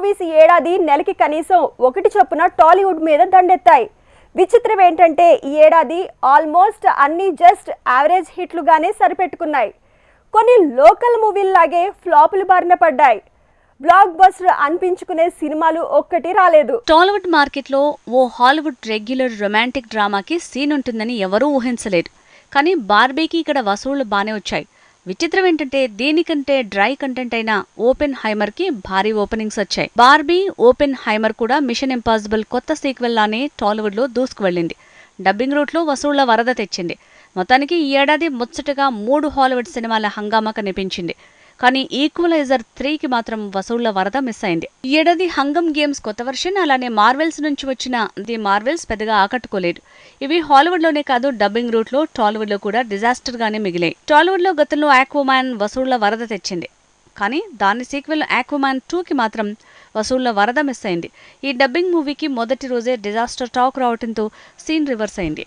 Movies ఈ ఏడాది నెలకి కనీసం ఒకటి చొప్పున టాలీవుడ్ మీద దండెత్తాయి. విచిత్రం ఏంటంటే ఈ ఏడాది ఆల్మోస్ట్ అన్ని జస్ట్ యావరేజ్ హిట్లుగానే సరిపెట్టుకున్నాయి. కొన్ని లోకల్ మూవీల్లాగే ఫ్లాపులు బారిన పడ్డాయి. బ్లాక్ బస్టర్ అనిపించుకునే సినిమాలు ఒక్కటి రాలేదు. టాలీవుడ్ మార్కెట్లో ఓ హాలీవుడ్ రెగ్యులర్ రొమాంటిక్ డ్రామాకి సీన్ ఉంటుందని ఎవరూ ఊహించలేదు. కానీ బార్బీకి ఇక్కడ వసూళ్లు బానే వచ్చాయి. విచిత్రం ఏంటంటే దీనికంటే డ్రై కంటెంట్ అయిన ఓపెన్ హైమర్ కి భారీ ఓపెనింగ్స్ వచ్చాయి. బార్బీ, ఓపెన్ హైమర్ కూడా మిషన్ ఇంపాసిబుల్ కొత్త సీక్వెల్ లానే టాలీవుడ్ లో దూసుకువెళ్లింది. డబ్బింగ్ రూట్ లో వసూళ్ల వరద తెచ్చింది. మొత్తానికి ఈ ఏడాది ముచ్చటగా 3 హాలీవుడ్ సినిమాల హంగామా కనిపించింది. కానీ ఈక్వలైజర్ 3కి మాత్రం వసూళ్ల వరద మిస్ అయింది. ఈ ఏడాది హంగమ్ గేమ్స్ కొత్త వర్షన్, అలానే మార్వెల్స్ నుంచి వచ్చిన ది మార్వెల్స్ పెద్దగా ఆకట్టుకోలేదు. ఇవి హాలీవుడ్ లోనే కాదు, డబ్బింగ్ రూట్ లో టాలీవుడ్ లో కూడా డిజాస్టర్ గానే మిగిలాయి. టాలీవుడ్ లో గతంలో ఆక్వామ్యాన్ వసూళ్ల వరద తెచ్చింది. కానీ దాని సీక్వెల్ ఆక్వామ్యాన్ 2కి మాత్రం వసూళ్ల వరద మిస్ అయింది. ఈ డబ్బింగ్ మూవీకి మొదటి రోజే డిజాస్టర్ టాక్ రావడంతో సీన్ రివర్స్ అయింది.